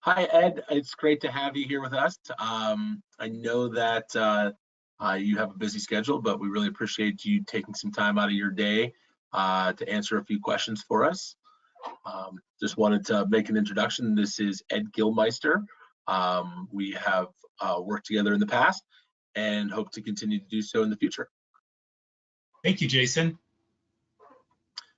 Hi, Ed. It's great to have you here with us. I know that you have a busy schedule, but we really appreciate you taking some time out of your day to answer a few questions for us. Just wanted to make an introduction. This is Ed Gillmeister. We have worked together in the past and hope to continue to do so in the future. Thank you, Jason.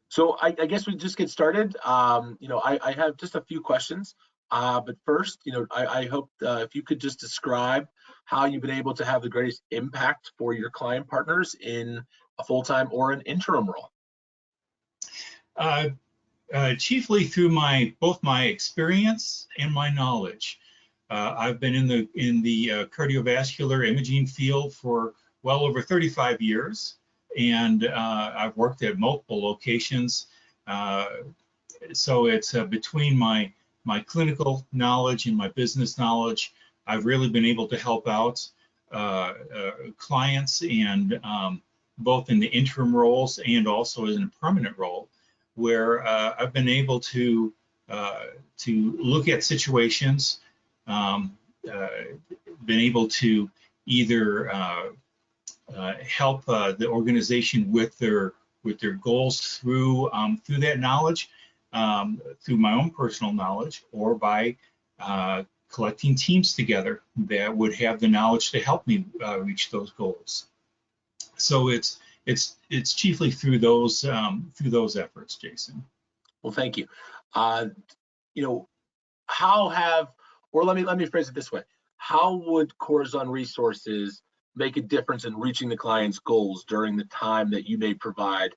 So I guess we just get started. I have just a few questions. But first, I hope if you could just describe how you've been able to have the greatest impact for your client partners in a full-time or an interim role. Chiefly through both my experience and my knowledge. I've been in the cardiovascular imaging field for well over 35 years, and I've worked at multiple locations. So it's between my clinical knowledge and my business knowledge, I've really been able to help out clients, and both in the interim roles and also in a permanent role, where I've been able to look at situations, been able to either help the organization with their goals through that knowledge, through my own personal knowledge, or by collecting teams together that would have the knowledge to help me reach those goals. So it's chiefly through those efforts, Jason. Well, thank you. How have, or let me phrase it this way: how would Corazon resources make a difference in reaching the client's goals during the time that you may provide,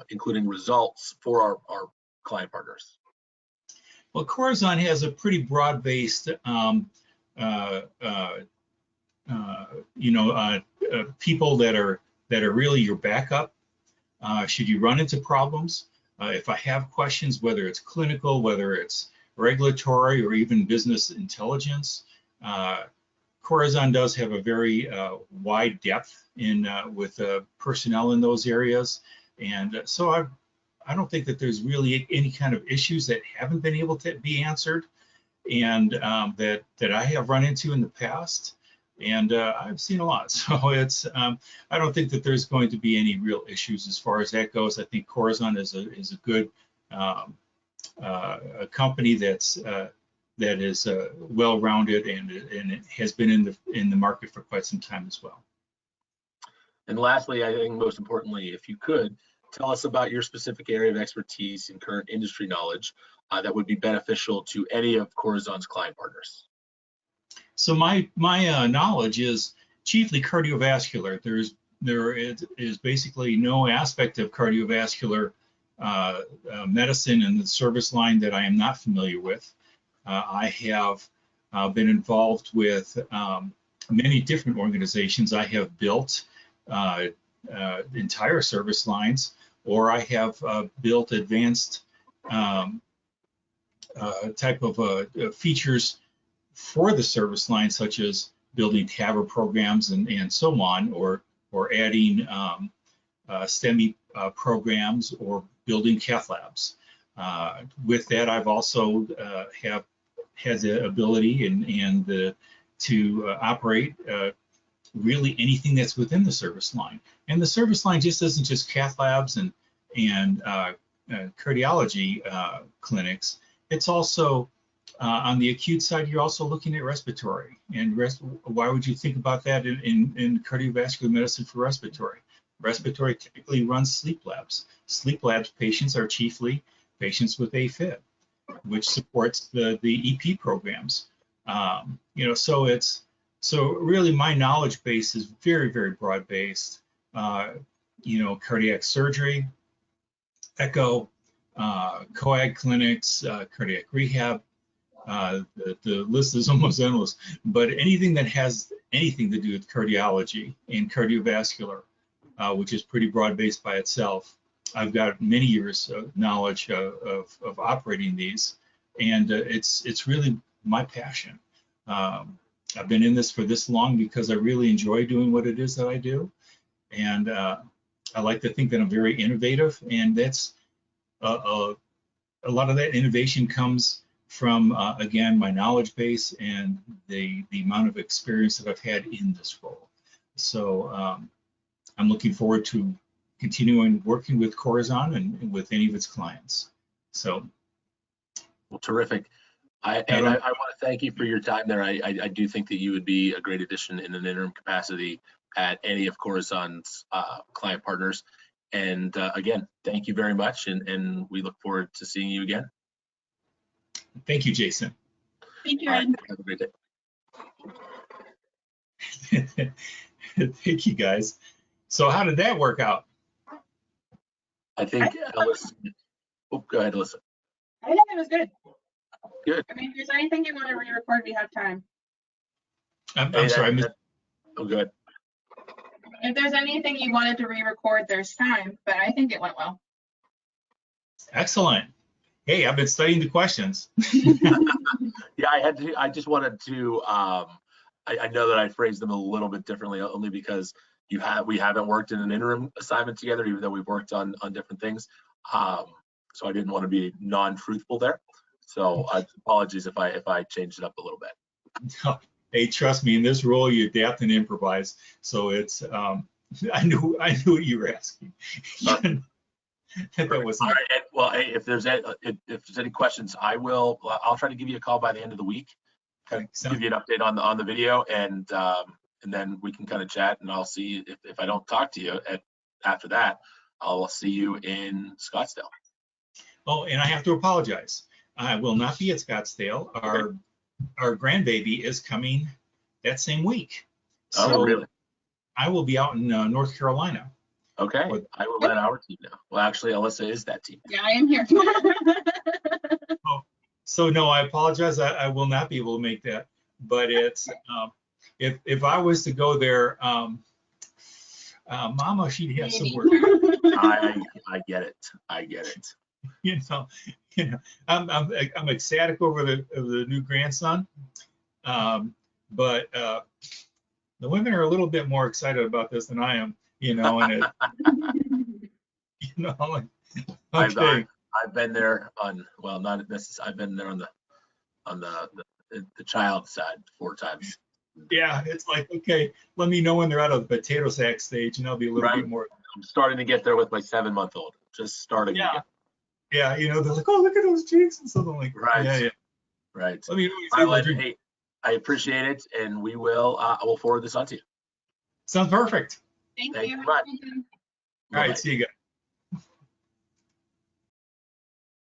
including results for our client partners? Well, Corazon has a pretty broad-based, people that are really your backup should you run into problems. If I have questions, whether it's clinical, whether it's regulatory, or even business intelligence, Corazon does have a very wide depth with personnel in those areas, and so I don't think that there's really any kind of issues that haven't been able to be answered, and that I have run into in the past, and I've seen a lot. So it's I don't think that there's going to be any real issues as far as that goes. I think Corazon is a good a company that is well-rounded, and it has been in the market for quite some time as well. And lastly, I think most importantly, if you could tell us about your specific area of expertise and current industry knowledge that would be beneficial to any of Corazon's client partners. So my knowledge is chiefly cardiovascular. There is basically no aspect of cardiovascular medicine in the service line that I am not familiar with. I have been involved with many different organizations. I have built entire service lines, or I have built advanced type of features for the service line, such as building TAVR programs and so on, or adding STEMI programs, or building cath labs. With that, I've also had the ability to operate really anything that's within the service line. And the service line just isn't just cath labs and cardiology clinics. It's also on the acute side, you're also looking at respiratory. And why would you think about that in cardiovascular medicine for respiratory? Respiratory typically runs sleep labs. Sleep labs patients are chiefly patients with AFib, which supports the EP programs. So really my knowledge base is very, very broad based. Cardiac surgery, echo, coag clinics, cardiac rehab. The list is almost endless, but anything that has anything to do with cardiology and cardiovascular, which is pretty broad-based by itself, I've got many years of knowledge of operating these, and it's really my passion. I've been in this for this long because I really enjoy doing what it is that I do, and I like to think that I'm very innovative, and that's a lot of that innovation comes from again, my knowledge base and the amount of experience that I've had in this role. So I'm looking forward to continuing working with Corazon and with any of its clients. So, well, terrific. I want to thank you for your time there. I do think that you would be a great addition in an interim capacity at any of Corazon's client partners. And again, thank you very much, and we look forward to seeing you again. Thank you, Jason. Thank you, All Ed. right, have a great day. Thank you, guys. So how did that work out? I think Alyssa. Oh, go ahead, Alyssa. I think it was good. Good. I mean, if there's anything you want to re-record, we have time. I'm Hey, sorry, I missed. Oh, good. If there's anything you wanted to re-record, there's time, but I think it went well. Excellent. Hey, I've been studying the questions. Yeah, I just wanted to. I know that I phrased them a little bit differently, only because we haven't worked in an interim assignment together, even though we've worked on different things. So I didn't want to be non-truthful there. So apologies if I changed it up a little bit. Hey, trust me, in this role, you adapt and improvise. So it's, I knew what you were asking. That was All right. Well, hey, if there's any questions, I'll try to give you a call by the end of the week, kind of give you an update on the video, and then we can kind of chat, and I'll see if I don't talk to you after that, I'll see you in Scottsdale. Oh, and I have to apologize. I will not be at Scottsdale. Our grandbaby is coming that same week. So Oh, really? I will be out in North Carolina. Okay. I will let our team know. Well, actually, Alyssa is that team. Yeah, I am here. So no, I apologize. I will not be able to make that. But it's if I was to go there, Mama, she'd have some work. I get it. I get it. You know, I'm ecstatic over the new grandson, but the women are a little bit more excited about this than I am. You know, and like, okay. I've been there on, well, not necessarily. I've been there on the child side 4 times. Yeah, it's like, okay, let me know when they're out of the potato sack stage, and I'll be a little bit more. I'm starting to get there with my 7-month-old. Just starting. Yeah. Yeah, you know, they're like, oh, look at those cheeks and something like. Right. Yeah. Right. Let me know. Hey, I appreciate it, and we will. I will forward this on to you. Sounds perfect. Thank Thank you. you much. All right, see you guys.